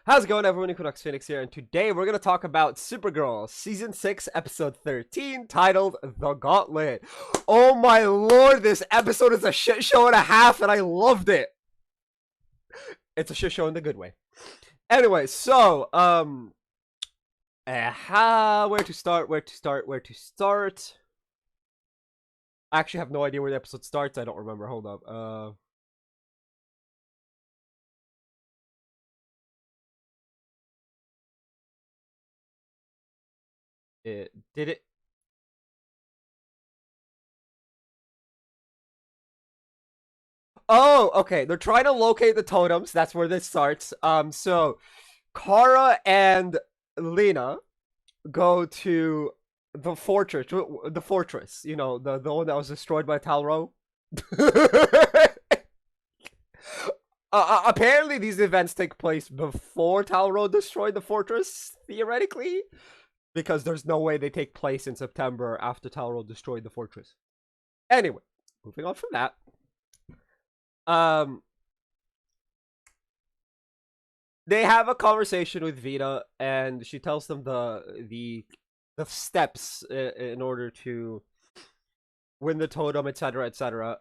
How's it going, everyone? Equinox Phoenix here, and today we're going to talk about Supergirl, Season 6, Episode 13, titled The Gauntlet. Oh my lord, this episode is a shit show and a half, and I loved it. It's a shit show in the good way. Anyway, so, where to start? I actually have no idea where the episode starts. I don't remember. Hold up. Did it? Oh, okay. They're trying to locate the totems. That's where this starts. So Kara and Lena go to the fortress. You know, the one that was destroyed by Talro. Apparently, these events take place before Talro destroyed the fortress, theoretically, because there's no way they take place in September after Talro destroyed the fortress. Anyway, moving on from that. They have a conversation with Vita, and she tells them the steps in order to win the totem, etc., etc.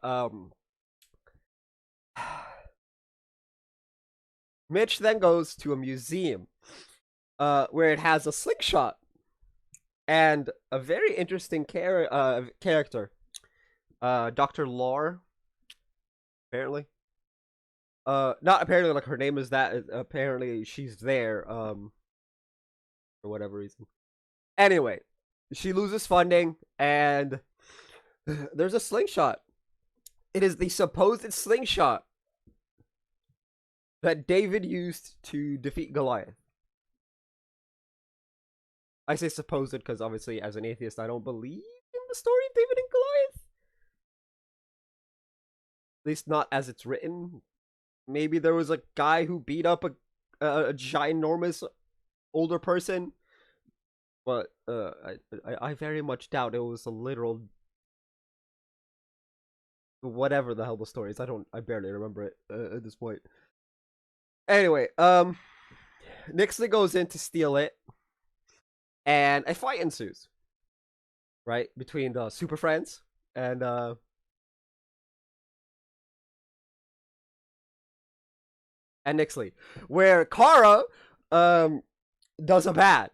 Mitch then goes to a museum, where it has a slingshot and a very interesting character, Dr. Lore. Apparently, not apparently, like her name is that. Apparently, she's there, for whatever reason. Anyway, she loses funding, and there's a slingshot. It is the supposed slingshot that David used to defeat Goliath. I say supposed because obviously, as an atheist, I don't believe in the story of David and Goliath. At least not as it's written. Maybe there was a guy who beat up a ginormous older person, but I very much doubt it was a literal whatever the hell the story is. I barely remember it at this point. Anyway, Nixley goes in to steal it, and a fight ensues, right, between the Super Friends and Nixley, where Kara does a bad.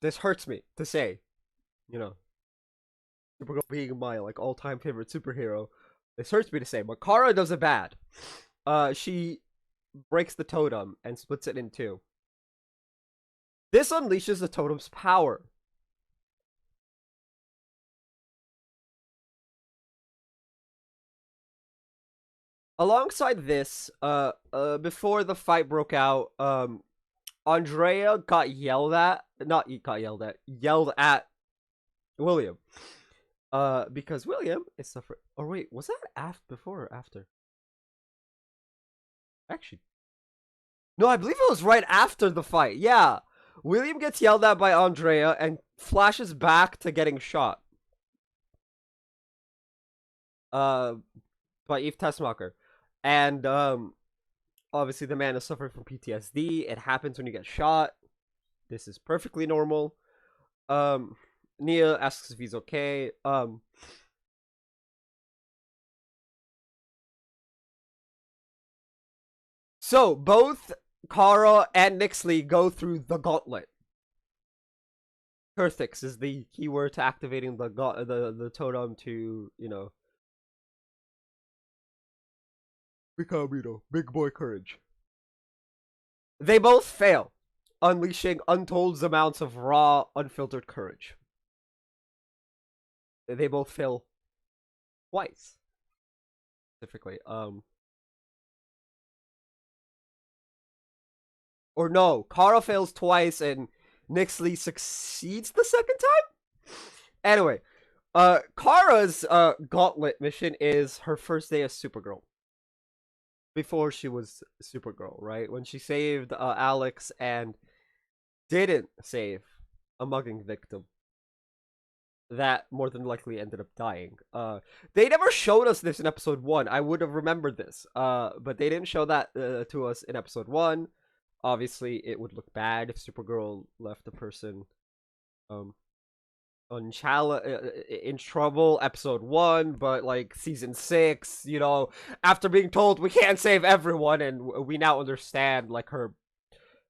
This hurts me to say, you know, Supergirl being my like all-time favorite superhero. This hurts me to say, but Kara does a bad. She breaks the totem and splits it in two. This unleashes the totem's power. Alongside this, before the fight broke out, Andrea got yelled at, not got yelled at, yelled at William. Because William is suffering. Oh wait, was that before or after? Actually, no, I believe it was right after the fight. Yeah, William gets yelled at by Andrea and flashes back to getting shot. By Eve Tessmacher. And obviously the man is suffering from PTSD. It happens when you get shot. This is perfectly normal. Nia asks if he's okay. So both Kara and Nixley go through the gauntlet. Kurthix is the keyword to activating the totem to, you know, become, you know, big boy courage. They both fail, unleashing untold amounts of raw, unfiltered courage. They both fail twice. Specifically. Or no, Kara fails twice and Nixley succeeds the second time? Anyway, Kara's gauntlet mission is her first day as Supergirl. Before she was Supergirl, right? When she saved Alex and didn't save a mugging victim that more than likely ended up dying. They never showed us this in episode 1. I would have remembered this. But they didn't show that to us in episode 1. Obviously, it would look bad if Supergirl left a person um in trouble episode 1, but like season 6, after being told we can't save everyone, and we now understand like her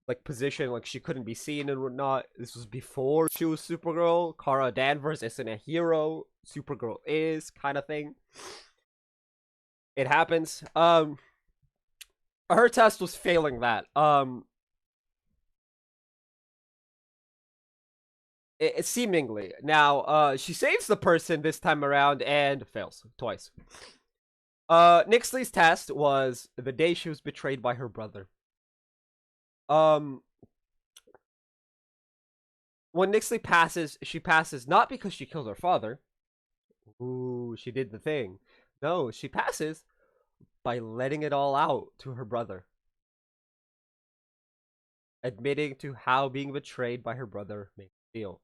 like position, like she couldn't be seen and whatnot. This was before she was Supergirl. Kara Danvers isn't a hero, Supergirl is, kind of thing. It happens. Her test was failing that. Seemingly. Now, she saves the person this time around and fails twice. Nixley's test was the day she was betrayed by her brother. When Nixley passes, she passes not because she killed her father. Ooh, she did the thing. No, she passes by letting it all out to her brother. Admitting to how being betrayed by her brother made her feel.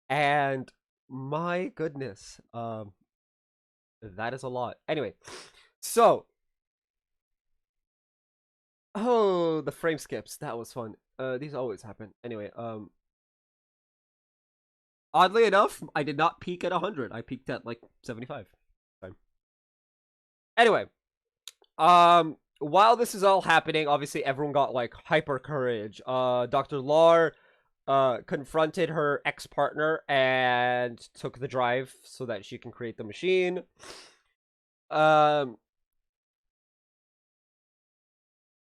And my goodness, that is a lot. Anyway, so the frame skips. That was fun. These always happen. Anyway, oddly enough, I did not peak at 100. I peaked at like 75. Anyway, while this is all happening, obviously everyone got like hyper courage. Dr. Lar confronted her ex-partner and took the drive so that she can create the machine.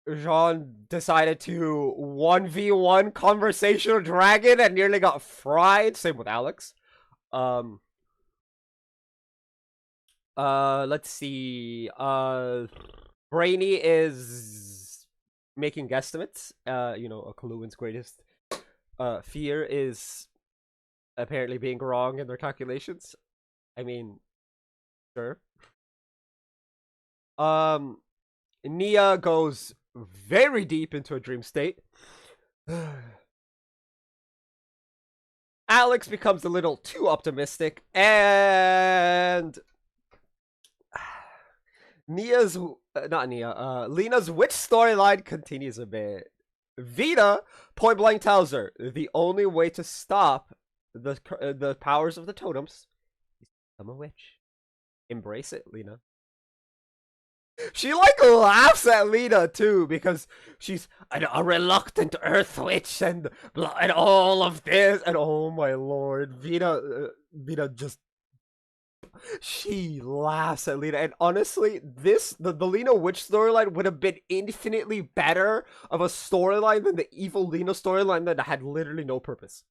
Jean decided to 1v1 conversational dragon and nearly got fried. Same with Alex. Let's see. Brainy is making guesstimates. A Kaluan's greatest fear is apparently being wrong in their calculations. I mean, sure. Nia goes very deep into a dream state. Alex becomes a little too optimistic, and Lena's witch storyline continues a bit. Vita point blank tells her the only way to stop the powers of the totems is to become a witch. Embrace it, Lena. She like laughs at Lena too because she's a reluctant Earth witch and all of this, and oh my lord, Vita just she laughs at Lena. And honestly, the Lena witch storyline would have been infinitely better of a storyline than the evil Lena storyline that had literally no purpose.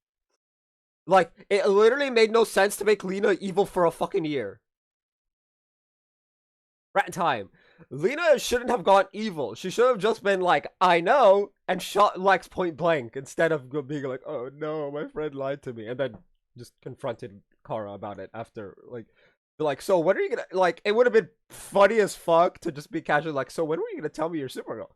Like, it literally made no sense to make Lena evil for a fucking year. Rat in time. Lena shouldn't have gone evil. She should have just been like, I know, and shot Lex point blank instead of being like, oh no, my friend lied to me, and then just confronted Kara about it after, like, so when are you gonna, like, it would have been funny as fuck to just be casual, like, so when were you gonna tell me you're Supergirl?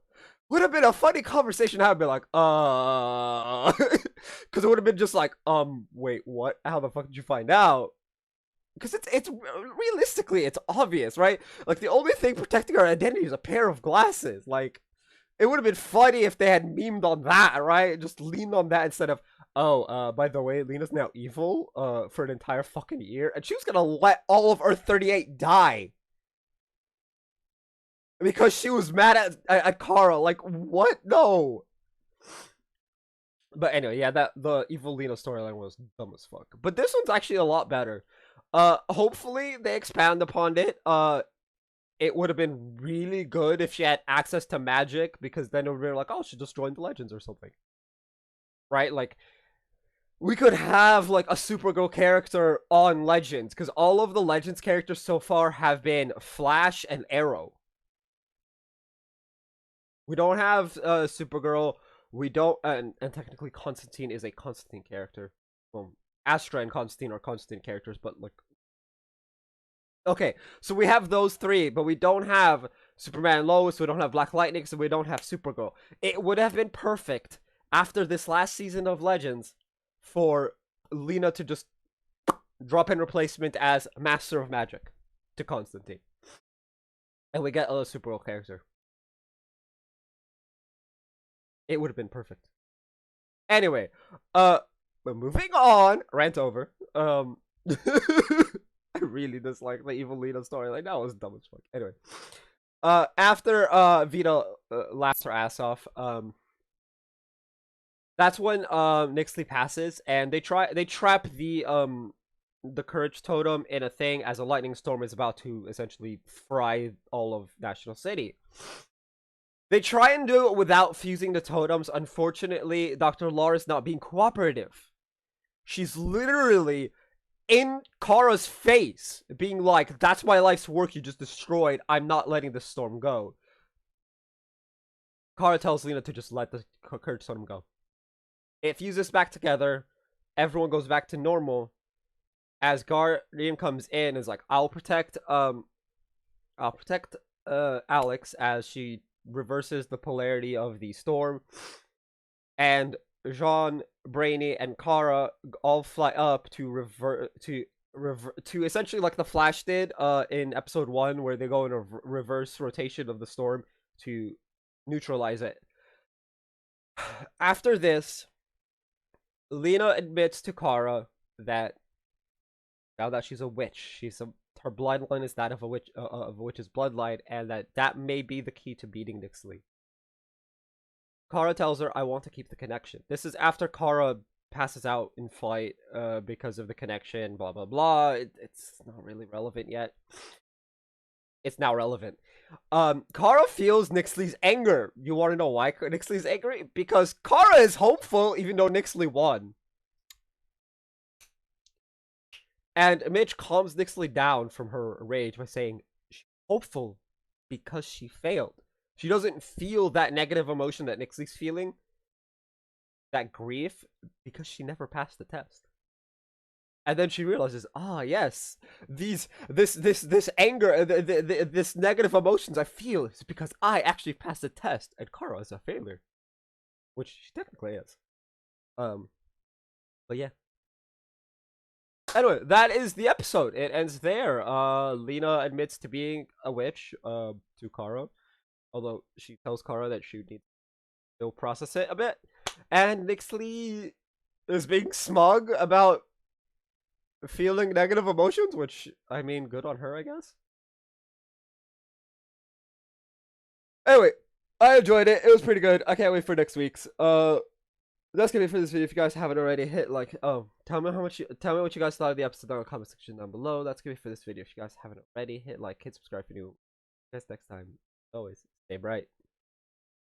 Would have been a funny conversation to have, been like, because it would have been just like, wait, what? How the fuck did you find out? Because it's realistically, it's obvious, right? Like, the only thing protecting our identity is a pair of glasses. Like, it would have been funny if they had memed on that, right? Just leaned on that instead of, oh, by the way, Lena's now evil for an entire fucking year, and she was gonna let all of Earth 38 die because she was mad at Kara. Like, what? No. But anyway, yeah, the evil Lena storyline was dumb as fuck. But this one's actually a lot better. Hopefully they expand upon it. It would have been really good if she had access to magic, because then it would be like, oh, she just joined the Legends or something. Right? Like, we could have like a Supergirl character on Legends, because all of the Legends characters so far have been Flash and Arrow. We don't have Supergirl. We don't, and technically Constantine is a Constantine character. Well, Astra and Constantine are Constantine characters, but like, okay, so we have those three, but we don't have Superman and Lois, we don't have Black Lightning, so we don't have Supergirl. It would have been perfect after this last season of Legends for Lena to just drop in replacement as Master of Magic to Constantine, and we get a Supergirl character. It would have been perfect. Anyway, but moving on. Rant over. I really dislike the Evil Lena story. Like that was dumb as fuck. Anyway, after Vita laughs her ass off, that's when Nixley passes, and they trap the courage totem in a thing as a lightning storm is about to essentially fry all of National City. They try and do it without fusing the totems. Unfortunately, Dr. Laura is not being cooperative. She's literally in Kara's face, being like, that's my life's work you just destroyed. I'm not letting the storm go. Kara tells Lena to just let the courage totem go. It fuses back together. Everyone goes back to normal. As Guardian comes in and is like, I'll protect Alex as she reverses the polarity of the storm. And Jean, Brainy, and Kara all fly up to essentially like the Flash did in episode 1, where they go in a reverse rotation of the storm to neutralize it. After this, Lena admits to Kara that now that she's a witch, her bloodline is that of a witch's bloodline, and that may be the key to beating Nixley. Kara tells her, I want to keep the connection. This is after Kara passes out in flight because of the connection, blah, blah, blah. It's not really relevant yet. It's now relevant. Kara feels Nixley's anger. You want to know why Nixley's angry? Because Kara is hopeful even though Nixley won. And Mitch calms Nixley down from her rage by saying, she's hopeful because she failed. She doesn't feel that negative emotion that Nixley's feeling, that grief, because she never passed the test. And then she realizes, yes, this anger, this negative emotions I feel is because I actually passed the test, and Kara is a failure, which she technically is. But yeah. Anyway, that is the episode. It ends there. Lena admits to being a witch to Kara, although she tells Kara that she needs to still process it a bit. And Nixley is being smug about feeling negative emotions, which, I mean, good on her, I guess. Anyway, I enjoyed it. It was pretty good. I can't wait for next week's. That's gonna be it for this video. If you guys haven't already, hit like, tell me what you guys thought of the episode in the comment section down below. That's gonna be it for this video. If you guys haven't already, hit like, hit subscribe if you're new. See you guys next time. Always stay bright.